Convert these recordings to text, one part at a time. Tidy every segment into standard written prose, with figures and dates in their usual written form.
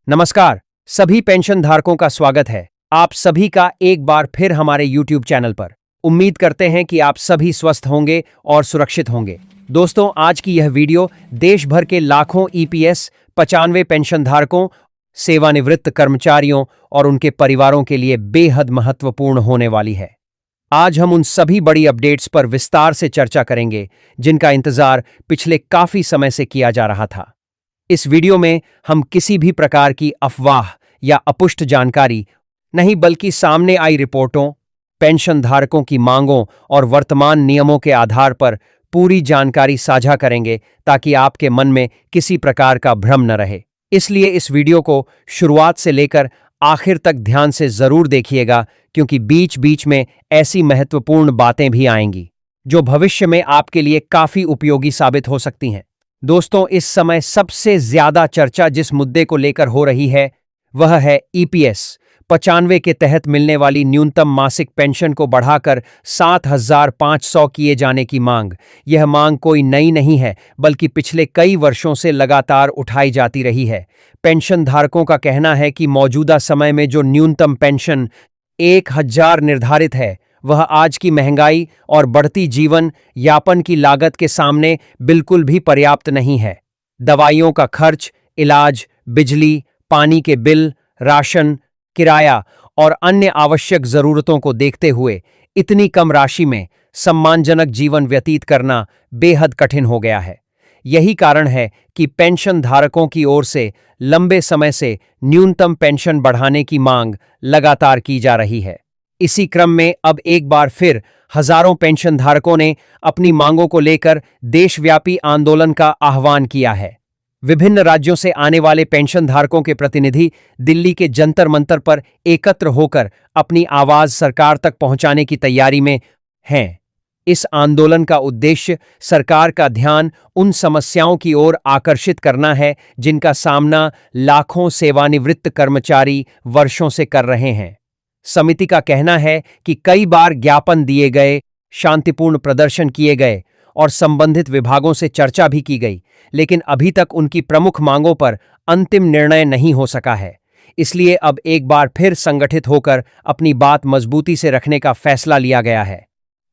नमस्कार, सभी पेंशन धारकों का स्वागत है। आप सभी का एक बार फिर हमारे YouTube चैनल पर। उम्मीद करते हैं कि आप सभी स्वस्थ होंगे और सुरक्षित होंगे। दोस्तों, आज की यह वीडियो देश भर के लाखों EPS 95 पेंशन धारकों, सेवानिवृत्त कर्मचारियों और उनके परिवारों के लिए बेहद महत्वपूर्ण होने वाली है। आज हम उन सभी बड़ी अपडेट्स पर विस्तार से चर्चा करेंगे जिनका इंतजार पिछले काफी समय से किया जा रहा था। इस वीडियो में हम किसी भी प्रकार की अफवाह या अपुष्ट जानकारी नहीं बल्कि सामने आई रिपोर्टों, पेंशन धारकों की मांगों और वर्तमान नियमों के आधार पर पूरी जानकारी साझा करेंगे ताकि आपके मन में किसी प्रकार का भ्रम न रहे। इसलिए इस वीडियो को शुरुआत से लेकर आखिर तक ध्यान से जरूर देखिएगा, क्योंकि बीच बीच में ऐसी महत्वपूर्ण बातें भी आएंगी जो भविष्य में आपके लिए काफी उपयोगी साबित हो सकती हैं। दोस्तों, इस समय सबसे ज्यादा चर्चा जिस मुद्दे को लेकर हो रही है वह है EPS 95 के तहत मिलने वाली न्यूनतम मासिक पेंशन को बढ़ाकर 7,500 किए जाने की मांग। यह मांग कोई नई नहीं है, बल्कि पिछले कई वर्षों से लगातार उठाई जाती रही है। पेंशन धारकों का कहना है कि मौजूदा समय में जो न्यूनतम पेंशन 1,000 निर्धारित है, वह आज की महंगाई और बढ़ती जीवन यापन की लागत के सामने बिल्कुल भी पर्याप्त नहीं है। दवाइयों का खर्च, इलाज, बिजली, पानी के बिल, राशन, किराया और अन्य आवश्यक जरूरतों को देखते हुए इतनी कम राशि में सम्मानजनक जीवन व्यतीत करना बेहद कठिन हो गया है। यही कारण है कि पेंशन धारकों की ओर से लंबे समय से न्यूनतम पेंशन बढ़ाने की मांग लगातार की जा रही है। इसी क्रम में अब एक बार फिर हजारों पेंशन धारकों ने अपनी मांगों को लेकर देशव्यापी आंदोलन का आह्वान किया है। विभिन्न राज्यों से आने वाले पेंशन धारकों के प्रतिनिधि दिल्ली के जंतर मंतर पर एकत्र होकर अपनी आवाज सरकार तक पहुंचाने की तैयारी में हैं। इस आंदोलन का उद्देश्य सरकार का ध्यान उन समस्याओं की ओर आकर्षित करना है जिनका सामना लाखों सेवानिवृत्त कर्मचारी वर्षों से कर रहे हैं। समिति का कहना है कि कई बार ज्ञापन दिए गए, शांतिपूर्ण प्रदर्शन किए गए और संबंधित विभागों से चर्चा भी की गई, लेकिन अभी तक उनकी प्रमुख मांगों पर अंतिम निर्णय नहीं हो सका है। इसलिए अब एक बार फिर संगठित होकर अपनी बात मजबूती से रखने का फैसला लिया गया है।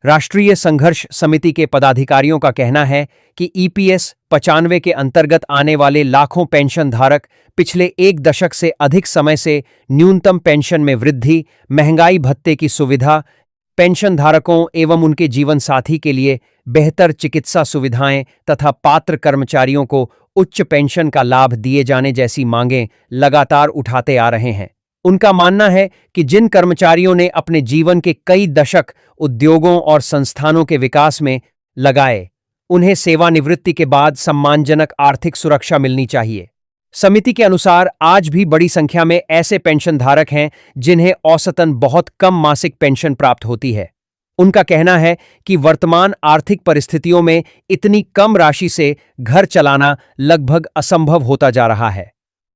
राष्ट्रीय संघर्ष समिति के पदाधिकारियों का कहना है कि EPS 95 के अंतर्गत आने वाले लाखों पेंशन धारक पिछले एक दशक से अधिक समय से न्यूनतम पेंशन में वृद्धि, महंगाई भत्ते की सुविधा, पेंशन धारकों एवं उनके जीवन साथी के लिए बेहतर चिकित्सा सुविधाएं तथा पात्र कर्मचारियों को उच्च पेंशन का लाभ दिए जाने जैसी मांगें लगातार उठाते आ रहे हैं। उनका मानना है कि जिन कर्मचारियों ने अपने जीवन के कई दशक उद्योगों और संस्थानों के विकास में लगाए, उन्हें सेवानिवृत्ति के बाद सम्मानजनक आर्थिक सुरक्षा मिलनी चाहिए। समिति के अनुसार आज भी बड़ी संख्या में ऐसे पेंशन धारक हैं जिन्हें औसतन बहुत कम मासिक पेंशन प्राप्त होती है। उनका कहना है कि वर्तमान आर्थिक परिस्थितियों में इतनी कम राशि से घर चलाना लगभग असंभव होता जा रहा है।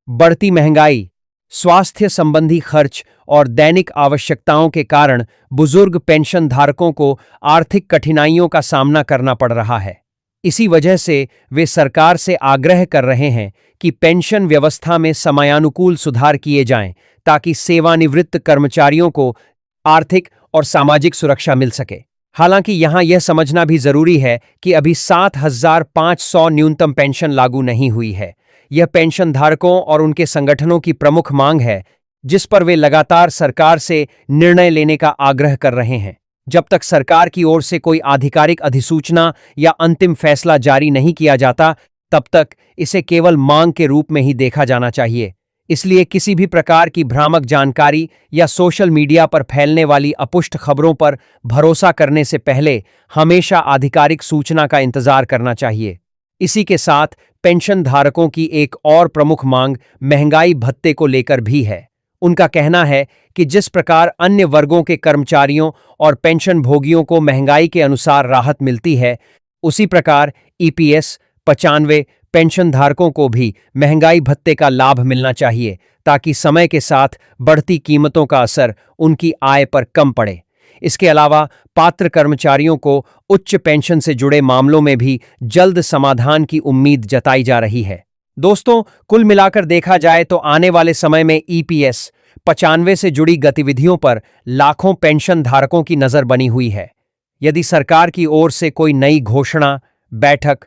बढ़ती महंगाई, स्वास्थ्य संबंधी खर्च और दैनिक आवश्यकताओं के कारण बुजुर्ग पेंशन धारकों को आर्थिक कठिनाइयों का सामना करना पड़ रहा है। इसी वजह से वे सरकार से आग्रह कर रहे हैं कि पेंशन व्यवस्था में समयानुकूल सुधार किए जाएं ताकि सेवानिवृत्त कर्मचारियों को आर्थिक और सामाजिक सुरक्षा मिल सके। हालांकि यहां यह समझना भी जरूरी है कि अभी 7,500 न्यूनतम पेंशन लागू नहीं हुई है। यह पेंशन धारकों और उनके संगठनों की प्रमुख मांग है, जिस पर वे लगातार सरकार से निर्णय लेने का आग्रह कर रहे हैं। जब तक सरकार की ओर से कोई आधिकारिक अधिसूचना या अंतिम फैसला जारी नहीं किया जाता, तब तक इसे केवल मांग के रूप में ही देखा जाना चाहिए। इसलिए किसी भी प्रकार की भ्रामक जानकारी या सोशल मीडिया पर फैलने वाली अपुष्ट खबरों पर भरोसा करने से पहले हमेशा आधिकारिक सूचना का इंतजार करना चाहिए। इसी के साथ पेंशन धारकों की एक और प्रमुख मांग महंगाई भत्ते को लेकर भी है। उनका कहना है कि जिस प्रकार अन्य वर्गों के कर्मचारियों और पेंशन भोगियों को महंगाई के अनुसार राहत मिलती है, उसी प्रकार EPS 95 पेंशन धारकों को भी महंगाई भत्ते का लाभ मिलना चाहिए, ताकि समय के साथ बढ़ती कीमतों का असर उनकी आय पर कम पड़े। इसके अलावा पात्र कर्मचारियों को उच्च पेंशन से जुड़े मामलों में भी जल्द समाधान की उम्मीद जताई जा रही है। दोस्तों, कुल मिलाकर देखा जाए तो आने वाले समय में ईपीएस 95 से जुड़ी गतिविधियों पर लाखों पेंशन धारकों की नजर बनी हुई है। यदि सरकार की ओर से कोई नई घोषणा, बैठक,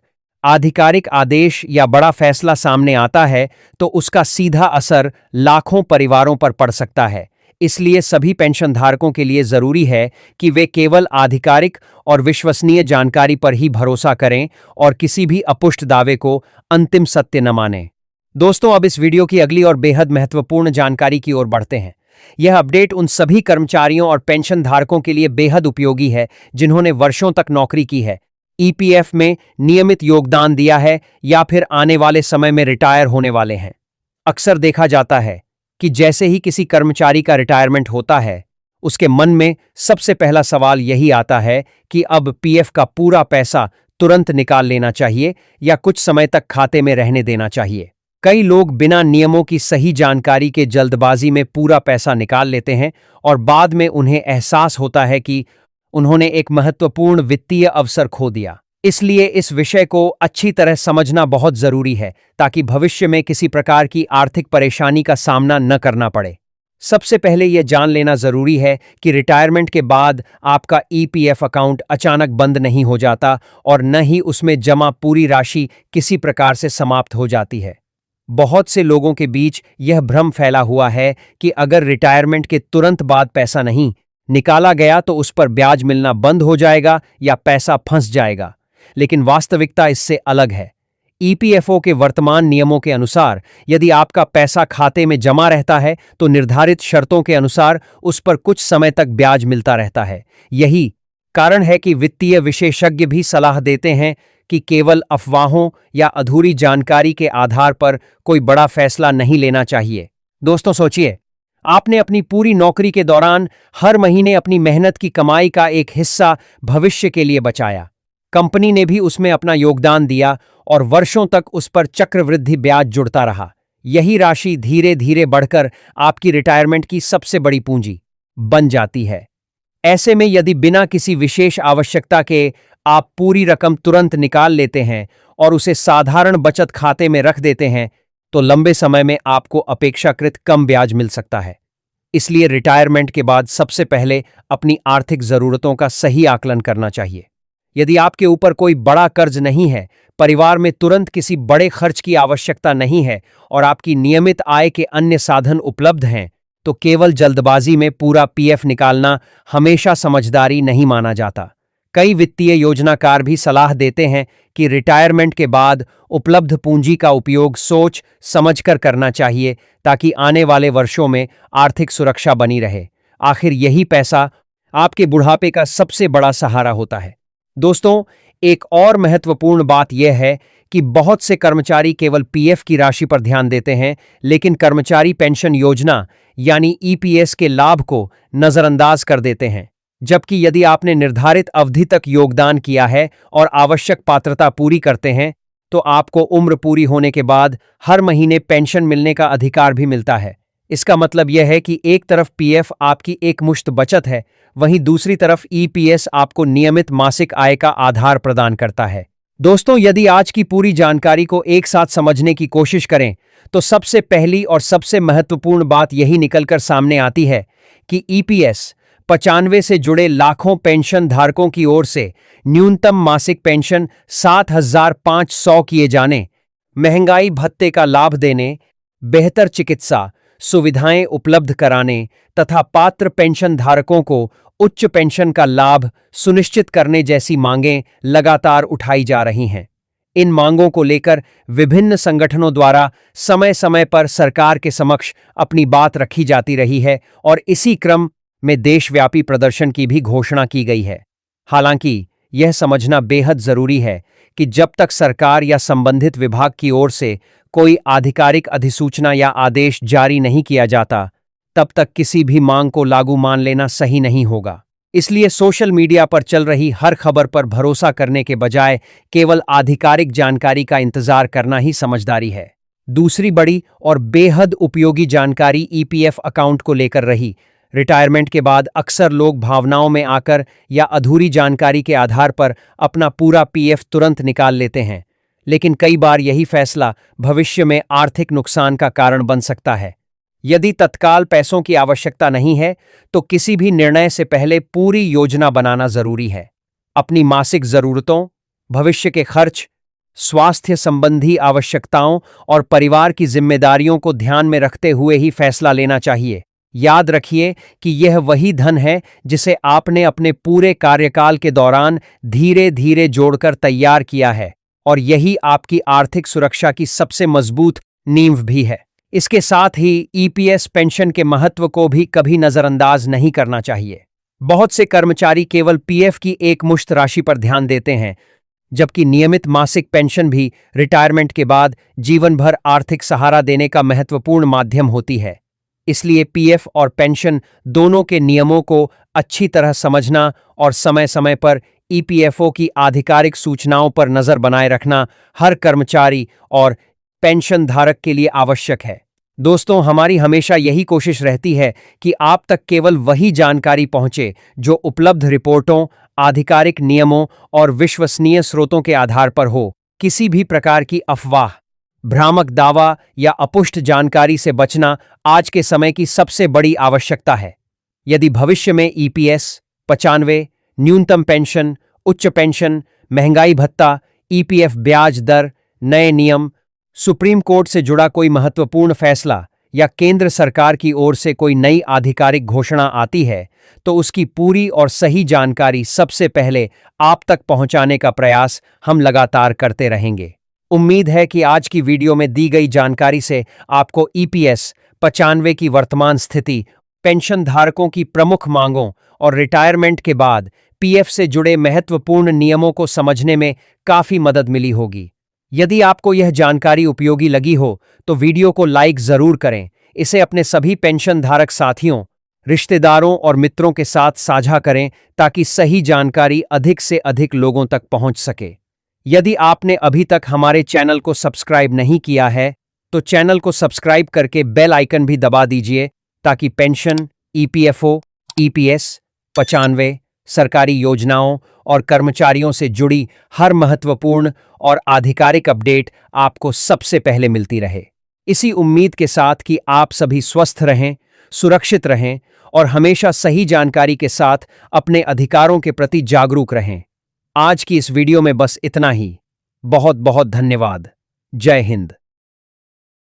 आधिकारिक आदेश या बड़ा फैसला सामने आता है तो उसका सीधा असर लाखों परिवारों पर पड़ सकता है। इसलिए सभी पेंशनधारकों के लिए जरूरी है कि वे केवल आधिकारिक और विश्वसनीय जानकारी पर ही भरोसा करें और किसी भी अपुष्ट दावे को अंतिम सत्य न मानें। दोस्तों, अब इस वीडियो की अगली और बेहद महत्वपूर्ण जानकारी की ओर बढ़ते हैं। यह अपडेट उन सभी कर्मचारियों और पेंशन धारकों के लिए बेहद उपयोगी है जिन्होंने वर्षों तक नौकरी की है, ईपीएफ में नियमित योगदान दिया है या फिर आने वाले समय में रिटायर होने वाले हैं। अक्सर देखा जाता है कि जैसे ही किसी कर्मचारी का रिटायरमेंट होता है, उसके मन में सबसे पहला सवाल यही आता है कि अब पीएफ का पूरा पैसा तुरंत निकाल लेना चाहिए या कुछ समय तक खाते में रहने देना चाहिए। कई लोग बिना नियमों की सही जानकारी के जल्दबाजी में पूरा पैसा निकाल लेते हैं और बाद में उन्हें एहसास होता है कि उन्होंने एक महत्वपूर्ण वित्तीय अवसर खो दिया। इसलिए इस विषय को अच्छी तरह समझना बहुत जरूरी है ताकि भविष्य में किसी प्रकार की आर्थिक परेशानी का सामना न करना पड़े। सबसे पहले यह जान लेना जरूरी है कि रिटायरमेंट के बाद आपका ईपीएफ अकाउंट अचानक बंद नहीं हो जाता और न ही उसमें जमा पूरी राशि किसी प्रकार से समाप्त हो जाती है। बहुत से लोगों के बीच यह भ्रम फैला हुआ है कि अगर रिटायरमेंट के तुरंत बाद पैसा नहीं निकाला गया तो उस पर ब्याज मिलना बंद हो जाएगा या पैसा फंस जाएगा, लेकिन वास्तविकता इससे अलग है। ईपीएफओ के वर्तमान नियमों के अनुसार यदि आपका पैसा खाते में जमा रहता है तो निर्धारित शर्तों के अनुसार उस पर कुछ समय तक ब्याज मिलता रहता है। यही कारण है कि वित्तीय विशेषज्ञ भी सलाह देते हैं कि केवल अफवाहों या अधूरी जानकारी के आधार पर कोई बड़ा फैसला नहीं लेना चाहिए। दोस्तों, सोचिए, आपने अपनी पूरी नौकरी के दौरान हर महीने अपनी मेहनत की कमाई का एक हिस्सा भविष्य के लिए बचाया। कंपनी ने भी उसमें अपना योगदान दिया और वर्षों तक उस पर चक्रवृद्धि ब्याज जुड़ता रहा। यही राशि धीरे धीरे बढ़कर आपकी रिटायरमेंट की सबसे बड़ी पूंजी बन जाती है। ऐसे में यदि बिना किसी विशेष आवश्यकता के आप पूरी रकम तुरंत निकाल लेते हैं और उसे साधारण बचत खाते में रख देते हैं तो लंबे समय में आपको अपेक्षाकृत कम ब्याज मिल सकता है। इसलिए रिटायरमेंट के बाद सबसे पहले अपनी आर्थिक जरूरतों का सही आकलन करना चाहिए। यदि आपके ऊपर कोई बड़ा कर्ज नहीं है, परिवार में तुरंत किसी बड़े खर्च की आवश्यकता नहीं है और आपकी नियमित आय के अन्य साधन उपलब्ध हैं, तो केवल जल्दबाजी में पूरा पीएफ निकालना हमेशा समझदारी नहीं माना जाता। कई वित्तीय योजनाकार भी सलाह देते हैं कि रिटायरमेंट के बाद उपलब्ध पूंजी का उपयोग सोच समझकर करना चाहिए ताकि आने वाले वर्षों में आर्थिक सुरक्षा बनी रहे। आखिर यही पैसा आपके बुढ़ापे का सबसे बड़ा सहारा होता है। दोस्तों, एक और महत्वपूर्ण बात यह है कि बहुत से कर्मचारी केवल पीएफ की राशि पर ध्यान देते हैं, लेकिन कर्मचारी पेंशन योजना यानी ईपीएस के लाभ को नजरअंदाज कर देते हैं। जबकि यदि आपने निर्धारित अवधि तक योगदान किया है और आवश्यक पात्रता पूरी करते हैं तो आपको उम्र पूरी होने के बाद हर महीने पेंशन मिलने का अधिकार भी मिलता है। इसका मतलब यह है कि एक तरफ पीएफ आपकी एकमुश्त बचत है, वहीं दूसरी तरफ ईपीएस आपको नियमित मासिक आय का आधार प्रदान करता है। दोस्तों, यदि आज की पूरी जानकारी को एक साथ समझने की कोशिश करें तो सबसे पहली और सबसे महत्वपूर्ण बात यही निकलकर सामने आती है कि ईपीएस 95 से जुड़े लाखों पेंशन धारकों की ओर से न्यूनतम मासिक पेंशन 7,500 किए जाने, महंगाई भत्ते का लाभ देने, बेहतर चिकित्सा सुविधाएं उपलब्ध कराने तथा पात्र पेंशन धारकों को उच्च पेंशन का लाभ सुनिश्चित करने जैसी मांगें लगातार उठाई जा रही हैं। इन मांगों को लेकर विभिन्न संगठनों द्वारा समय समय पर सरकार के समक्ष अपनी बात रखी जाती रही है और इसी क्रम में देशव्यापी प्रदर्शन की भी घोषणा की गई है। हालांकि यह समझना बेहद जरूरी है कि जब तक सरकार या संबंधित विभाग की ओर से कोई आधिकारिक अधिसूचना या आदेश जारी नहीं किया जाता, तब तक किसी भी मांग को लागू मान लेना सही नहीं होगा। इसलिए सोशल मीडिया पर चल रही हर खबर पर भरोसा करने के बजाय केवल आधिकारिक जानकारी का इंतजार करना ही समझदारी है। दूसरी बड़ी और बेहद उपयोगी जानकारी ईपीएफ अकाउंट को लेकर रही। रिटायरमेंट के बाद अक्सर लोग भावनाओं में आकर या अधूरी जानकारी के आधार पर अपना पूरा पीएफ तुरंत निकाल लेते हैं, लेकिन कई बार यही फैसला भविष्य में आर्थिक नुकसान का कारण बन सकता है। यदि तत्काल पैसों की आवश्यकता नहीं है, तो किसी भी निर्णय से पहले पूरी योजना बनाना जरूरी है। अपनी मासिक जरूरतों, भविष्य के खर्च, स्वास्थ्य संबंधी आवश्यकताओं और परिवार की जिम्मेदारियों को ध्यान में रखते हुए ही फैसला लेना चाहिए। याद रखिए कि यह वही धन है जिसे आपने अपने पूरे कार्यकाल के दौरान धीरे धीरे जोड़कर तैयार किया है, और यही आपकी आर्थिक सुरक्षा की सबसे मजबूत नींव भी है। इसके साथ ही ईपीएस पेंशन के महत्व को भी कभी नजरअंदाज नहीं करना चाहिए। बहुत से कर्मचारी केवल पीएफ की एकमुश्त राशि पर ध्यान देते हैं, जबकि नियमित मासिक पेंशन भी रिटायरमेंट के बाद जीवन भर आर्थिक सहारा देने का महत्वपूर्ण माध्यम होती है। इसलिए पीएफ और पेंशन दोनों के नियमों को अच्छी तरह समझना और समय समय पर ईपीएफओ की आधिकारिक सूचनाओं पर नजर बनाए रखना हर कर्मचारी और पेंशन धारक के लिए आवश्यक है। दोस्तों, हमारी हमेशा यही कोशिश रहती है कि आप तक केवल वही जानकारी पहुंचे जो उपलब्ध रिपोर्टों, आधिकारिक नियमों और विश्वसनीय स्रोतों के आधार पर हो। किसी भी प्रकार की अफवाह, भ्रामक दावा या अपुष्ट जानकारी से बचना आज के समय की सबसे बड़ी आवश्यकता है। यदि भविष्य में ईपीएस, 95, न्यूनतम पेंशन, उच्च पेंशन, महंगाई भत्ता, ईपीएफ ब्याज दर, नए नियम, सुप्रीम कोर्ट से जुड़ा कोई महत्वपूर्ण फैसला या केंद्र सरकार की ओर से कोई नई आधिकारिक घोषणा आती है, तो उसकी पूरी और सही जानकारी सबसे पहले आप तक पहुंचाने का प्रयास हम लगातार करते रहेंगे। उम्मीद है कि आज की वीडियो में दी गई जानकारी से आपको ईपीएस 95 की वर्तमान स्थिति, पेंशन धारकों की प्रमुख मांगों और रिटायरमेंट के बाद पीएफ से जुड़े महत्वपूर्ण नियमों को समझने में काफी मदद मिली होगी। यदि आपको यह जानकारी उपयोगी लगी हो तो वीडियो को लाइक जरूर करें, इसे अपने सभी पेंशन धारक साथियों, रिश्तेदारों और मित्रों के साथ साझा करें ताकि सही जानकारी अधिक से अधिक लोगों तक पहुंच सके। यदि आपने अभी तक हमारे चैनल को सब्सक्राइब नहीं किया है तो चैनल को सब्सक्राइब करके बेल आइकन भी दबा दीजिए ताकि पेंशन, ईपीएफओ, ईपीएस, 95, सरकारी योजनाओं और कर्मचारियों से जुड़ी हर महत्वपूर्ण और आधिकारिक अपडेट आपको सबसे पहले मिलती रहे। इसी उम्मीद के साथ कि आप सभी स्वस्थ रहें, सुरक्षित रहें और हमेशा सही जानकारी के साथ अपने अधिकारों के प्रति जागरूक रहें। आज की इस वीडियो में बस इतना ही। बहुत बहुत धन्यवाद। जय हिंद।